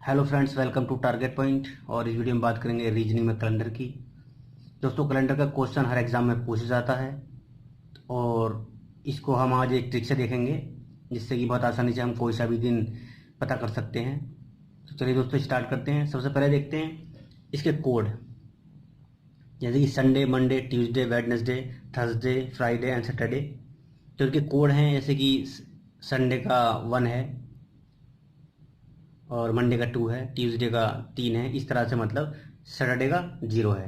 Hello friends, welcome to target point. और इस video में बात करेंगे रीजनिंग में कैलेंडर की। दोस्तों, कैलेंडर का क्वेश्चन हर एग्जाम में पूछा जाता है और इसको हम आज एक ट्रिक से देखेंगे जिससे कि बहुत आसानी से हम कोई सा भी दिन पता कर सकते हैं। तो चलिए दोस्तों, स्टार्ट करते हैं। सबसे पहले देखते हैं इसके कोड, जैसे कि Sunday, Monday, Tuesday, Wednesday, Thursday, Friday and Saturday. तो इनके कोड हैं, जैसे कि संडे का 1 है और मंडे का 2 है, ट्यूसडे का 3 है। इस तरह से मतलब सैटरडे का 0 है।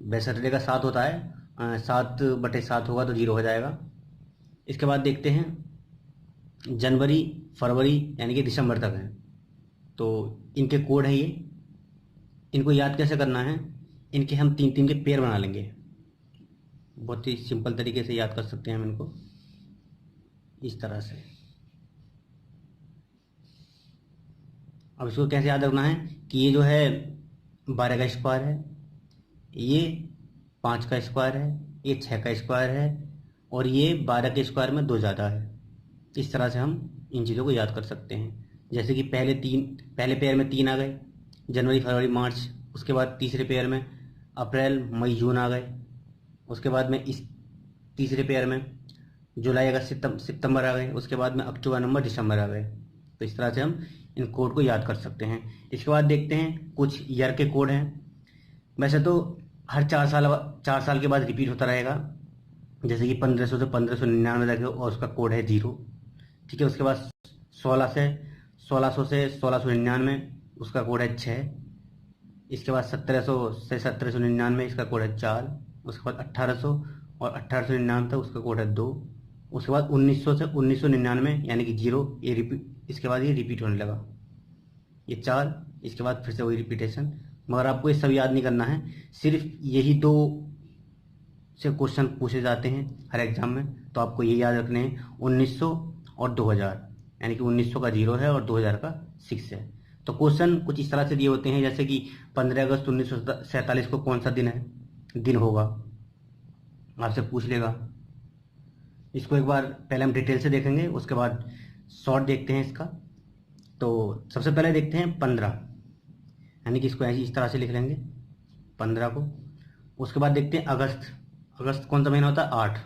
वैसे सैटरडे का 7 होता है, 7/7 होगा तो 0 हो जाएगा। इसके बाद देखते हैं जनवरी, फरवरी यानी कि दिसंबर तक है। तो इनके कोड है ये। इनको याद कैसे करना है, इनके हम 3-3 के पेयर बना लेंगे। बहुत ही सिंपल तरीके से याद कर सकते हैं हम इनको इस तरह से। अब इसको कैसे याद रखना है कि ये जो है 12 का स्क्वायर है, ये 5 का स्क्वायर है, ये 6 का स्क्वायर है और ये 12 के स्क्वायर में 2 ज़्यादा है। इस तरह से हम इन चीज़ों को याद कर सकते हैं। जैसे कि पहले पेयर में 3 आ गए, जनवरी, फरवरी, मार्च। उसके बाद तीसरे पेयर में अप्रैल, मई, जून आ गए। उसके बाद में इस तीसरे पेयर में जुलाई, अगस्त, सितंबर आ गए। उसके बाद में अक्टूबर, नवंबर, दिसंबर आ गए। तो इस तरह से हम इन कोड को याद कर सकते हैं। इसके बाद देखते हैं कुछ ईयर के कोड हैं। वैसे तो हर 4 साल के बाद रिपीट होता रहेगा। जैसे कि 1500 से 1599 तक है और उसका कोड है 0। ठीक है। उसके बाद 1600 से 1699 उसका कोड है 6। इसके बाद 1700 से 1799 इसका कोड है 4। उसके बाद 1800 और 1899 तक उसका कोड है 2। उसके बाद 1900 से 1999 यानी कि 0, ये रिपीट, इसके बाद ये रिपीट होने लगा, ये 4। इसके बाद फिर से वही रिपीटेशन। मगर आपको ये सब याद नहीं करना है, सिर्फ यही 2 से क्वेश्चन पूछे जाते हैं हर एग्जाम में। तो आपको ये याद रखने हैं 1900 और 2000, यानी कि 1900 का 0 है और 2000 का 6 है। तो क्वेश्चन कुछ इस तरह से दिए होते हैं, जैसे कि 15 अगस्त 1947 को कौन सा दिन होगा, आपसे पूछ लेगा। इसको एक बार पहले हम डिटेल से देखेंगे, उसके बाद शॉर्ट देखते हैं इसका। तो सबसे पहले देखते हैं 15, यानी कि इसको ऐसे इस तरह से लिख लेंगे 15 को। उसके बाद देखते हैं अगस्त कौन सा महीना होता है, 8।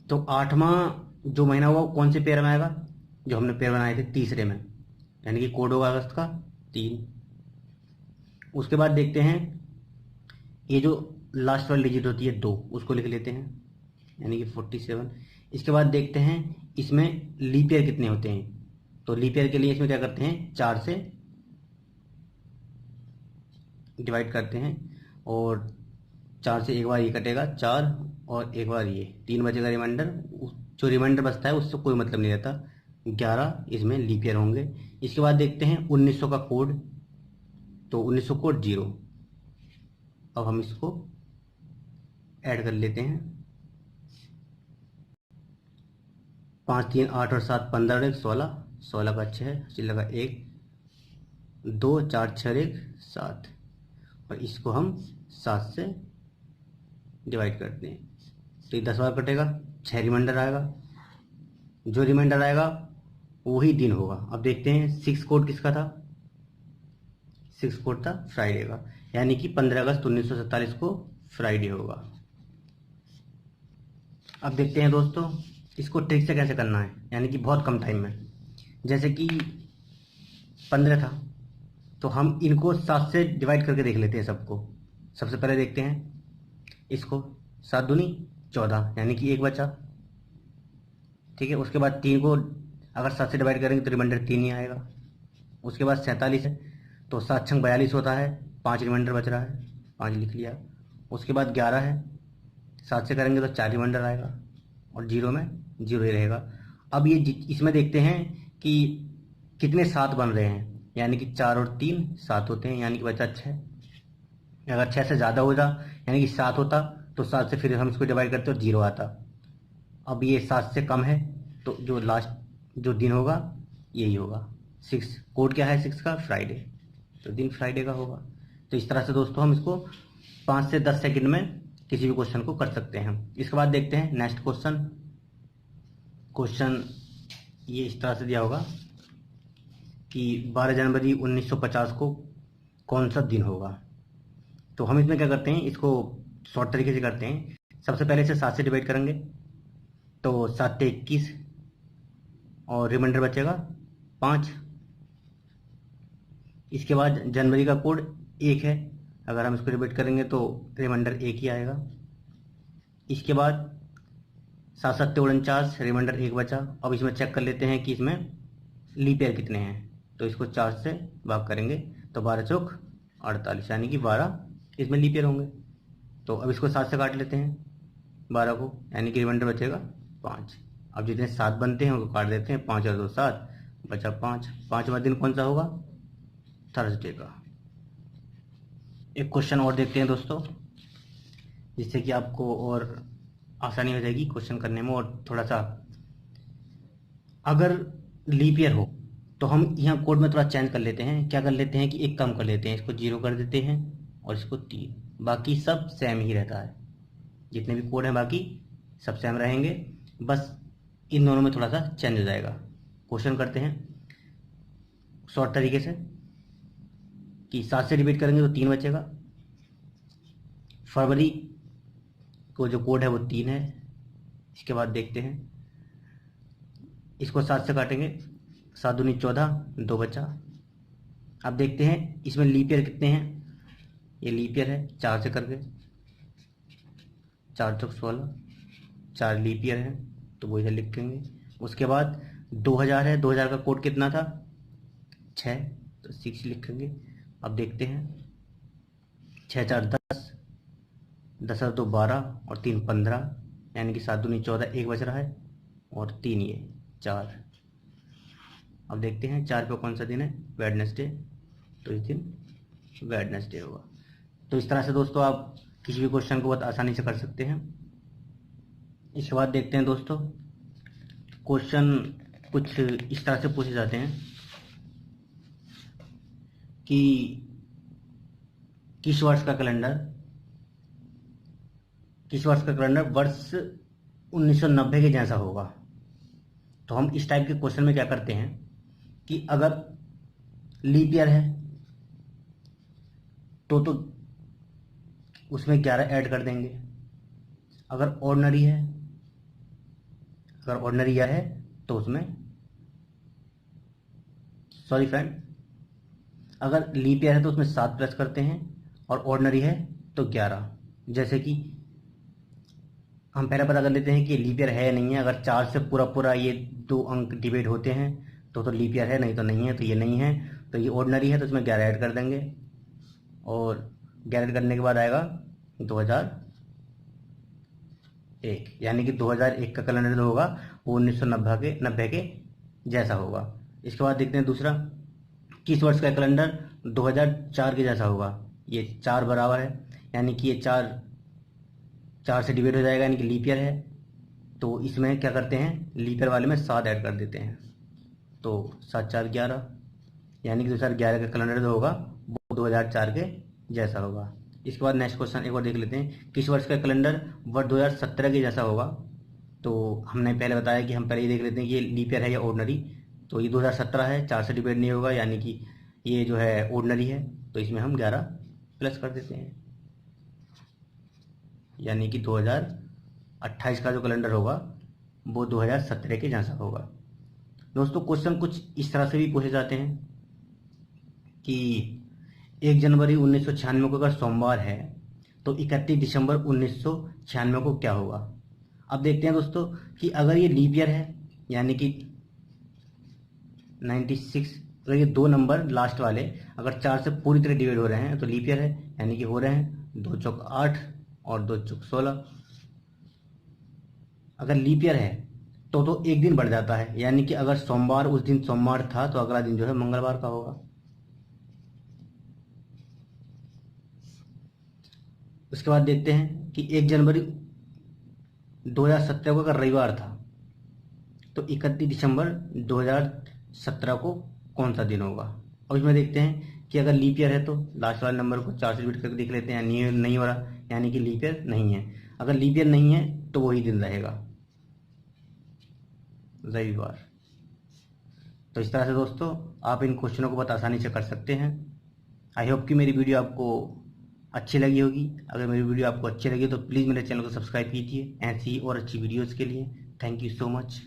तो 8वां जो महीना होगा वो कौन से पेयर में आएगा, जो हमने पेयर बनाए थे तीसरे में, यानी कि कोड होगा अगस्त का 3। उसके बाद देखते हैं ये जो लास्ट वाली डिजिट होती है 2, उसको लिख लेते हैं, यानी कि 47। इसके बाद देखते हैं इसमें लीप ईयर कितने होते हैं। तो लीप ईयर के लिए इसमें क्या करते हैं, 4 से डिवाइड करते हैं और 4 से एक बार ये कटेगा 4 और एक बार ये 3 बचेगा रिमाइंडर। जो रिमाइंडर बचता है उससे कोई मतलब नहीं रहता। 11 इसमें लीप ईयर होंगे। इसके बाद देखते हैं 1900 का कोड। तो 1900 कोड 0। अब हम इसको ऐड कर लेते हैं। 5, 3, 8 और 7, 15 1, 16, 16 का 6, चिल्ला का 1, 2, 4, 6, 1, 7 और इसको हम 7 से डिवाइड करते हैं। तो ये 10 बार कटेगा, 6 रिमाइंडर आएगा। जो रिमाइंडर आएगा वही दिन होगा। अब देखते हैं 6 कोड किसका था। 6 कोड था फ्राइडे का, यानी कि 15 अगस्त 1947 को फ्राइडे होगा। अब देखते हैं दोस्तों इसको ट्रिक से कैसे करना है, यानी कि बहुत कम टाइम में। जैसे कि 15 था तो हम इनको 7 से डिवाइड करके देख लेते हैं सबको। सबसे पहले देखते हैं इसको, 7 दूनी 14, यानी कि 1 बचा। ठीक है। उसके बाद 3 को अगर 7 से डिवाइड करेंगे तो रिमाइंडर 3 ही आएगा। उसके बाद 47 है तो 7 छंग 42 होता है, 5 रिमाइंडर बच रहा है, 5 लिख लिया। उसके बाद 11 है, 7 से करेंगे तो 4 रिमाइंडर आएगा और 0 में 0 ही रहेगा। अब ये इसमें देखते हैं कि कितने 7 बन रहे हैं, यानी कि 4 और 3 7 होते हैं, यानी कि बचा 6। अगर 6 से ज़्यादा होता, यानी कि 7 होता, तो 7 से फिर हम इसको डिवाइड करते और 0 आता। अब ये 7 से कम है तो जो लास्ट जो दिन होगा यही होगा 6। कोड क्या है 6 का, फ्राइडे। तो दिन फ्राइडे का होगा। तो इस तरह से दोस्तों हम इसको 5 से 10 सेकंड में किसी भी क्वेश्चन को कर सकते हैं। इसके बाद देखते हैं नेक्स्ट क्वेश्चन ये इस तरह से दिया होगा कि 12 जनवरी 1950 को कौन सा दिन होगा। तो हम इसमें क्या करते हैं, इसको शॉर्ट तरीके से करते हैं। सबसे पहले इसे 7 से डिवाइड करेंगे तो 7 से 21 और रिमाइंडर बचेगा 5। इसके बाद जनवरी का कोड 1 है, अगर हम इसको डिवाइड करेंगे तो रिमाइंडर 1 ही आएगा। इसके बाद 7 7 49, रिमाइंडर 1 बचा। अब इसमें चेक कर लेते हैं कि इसमें लीप ईयर कितने हैं, तो इसको 4 से भाग करेंगे तो 12 चौक 48, यानी कि 12 इसमें लीप ईयर होंगे। तो अब इसको 7 से काट लेते हैं 12 को, यानी कि रिमाइंडर बचेगा 5। अब जितने 7 बनते हैं उनको काट देते हैं, 5 और 2 7, बचा 5। 5वां दिन कौन सा होगा, थर्सडे का। एक क्वेश्चन और देखते हैं दोस्तों, जिससे कि आपको और आसानी हो जाएगी क्वेश्चन करने में। और थोड़ा सा अगर लीप ईयर हो तो हम यहाँ कोड में थोड़ा चेंज कर लेते हैं। क्या कर लेते हैं कि एक कम कर लेते हैं, इसको 0 कर देते हैं और इसको 3, बाकी सब सेम ही रहता है। जितने भी कोड हैं बाकी सब सेम रहेंगे, बस इन दोनों में थोड़ा सा चेंज हो जाएगा। क्वेश्चन करते हैं शॉर्ट तरीके से कि 7 से डिवाइड करेंगे तो 3 बचेगा। फरवरी को जो कोड है वो 3 है। इसके बाद देखते हैं, इसको 7 से काटेंगे, 7 दूनी 14, 2 बचा। अब देखते हैं इसमें लीप ईयर कितने हैं, ये लीप ईयर है 4 से करके 4 चौक 16, 4 लीप ईयर है तो वो इधर लिखेंगे। उसके बाद 2000 है, 2000 का कोड कितना था 6, तो 6 लिखेंगे। अब देखते हैं 6 4 10, 10 और 2 12 और 3 15, यानी कि 7 दूनी 14, 1 बच रहा है और 3 ये 4। अब देखते हैं 4 पे कौन सा दिन है, वेडनेसडे, तो इस दिन वेडनेसडे होगा। तो इस तरह से दोस्तों आप किसी भी क्वेश्चन को बहुत आसानी से कर सकते हैं। इसके बाद देखते हैं दोस्तों, क्वेश्चन कुछ इस तरह से पूछे जाते हैं कि किस वर्ष का कैलेंडर वर्ष 1990 के जैसा होगा। तो हम इस टाइप के क्वेश्चन में क्या करते हैं कि अगर लीप ईयर है तो उसमें 11 ऐड कर देंगे। अगर ऑर्डिनरी ईयर है तो उसमें, सॉरी फ्रेंड, अगर लीप ईयर है तो उसमें 7 प्लस करते हैं और ऑर्डिनरी है तो 11। जैसे कि हम पहले पता कर लेते हैं कि लीप ईयर है या नहीं है। अगर 4 से पूरा ये 2 अंक डिवाइड होते हैं तो लीप ईयर है, नहीं तो नहीं है। तो ये नहीं है, तो ये ऑर्डिनरी है तो इसमें 11 ऐड कर देंगे और 11 ऐड करने के बाद आएगा 2001, यानी कि 2001 का कैलेंडर जो होगा वो 1990 के जैसा होगा। इसके बाद देखते हैं दूसरा, किस वर्ष का कैलेंडर 2004 के जैसा होगा। ये 4 बराबर है, यानी कि ये 4 से डिवाइड हो जाएगा, यानी कि लीप ईयर है। तो इसमें क्या करते हैं, लीप ईयर वाले में 7 ऐड कर देते हैं, तो 7 4 11, यानी कि 2011 का कैलेंडर जो होगा वो 2004 के जैसा होगा। इसके बाद नेक्स्ट क्वेश्चन एक और देख लेते हैं, किस वर्ष का कैलेंडर वर्ष 2017 के जैसा होगा। तो हमने पहले बताया कि हम पहले ही देख लेते हैं कि ये लीप ईयर है या ऑर्डिनरी। तो ये 2017 है, 4 से डिवाइड नहीं होगा, यानी कि ये जो है ऑर्डिनरी है, तो इसमें हम 11 प्लस कर देते हैं, यानी कि 2028 का जो कैलेंडर होगा वो 2017 के जैसा होगा। दोस्तों क्वेश्चन कुछ इस तरह से भी पूछे जाते हैं कि 1 जनवरी 1996 को अगर सोमवार है तो 31 दिसंबर 1996 को क्या होगा। अब देखते हैं दोस्तों कि अगर ये लीप ईयर है, यानी कि 96, अगर ये 2 नंबर लास्ट वाले अगर 4 से पूरी तरह डिवाइड हो रहे हैं तो लीप ईयर है, यानी कि हो रहे हैं 2 चौक 8 और 2 चौक 16। अगर लीप ईयर है तो एक दिन बढ़ जाता है, यानी कि अगर सोमवार उस दिन सोमवार था तो अगला दिन जो है मंगलवार का होगा। उसके बाद देखते हैं कि 1 जनवरी 2017 को अगर रविवार था तो 31 दिसंबर 2017 को कौन सा दिन होगा। और इसमें देखते हैं कि अगर लीप ईयर है तो लास्ट वाले नंबर को 4 से डिवाइड करके देख लेते हैं, नहीं हो रहा, यानी कि लीप ईयर नहीं है। अगर लीप ईयर नहीं है तो वही दिन रहेगा रविवार। तो इस तरह से दोस्तों आप इन क्वेश्चनों को बहुत आसानी से कर सकते हैं। आई होप कि मेरी वीडियो आपको अच्छी लगी होगी। अगर मेरी वीडियो आपको अच्छी लगी तो प्लीज़ मेरे चैनल को सब्सक्राइब कीजिए ऐसी और अच्छी वीडियोज़ के लिए। Thank you so much.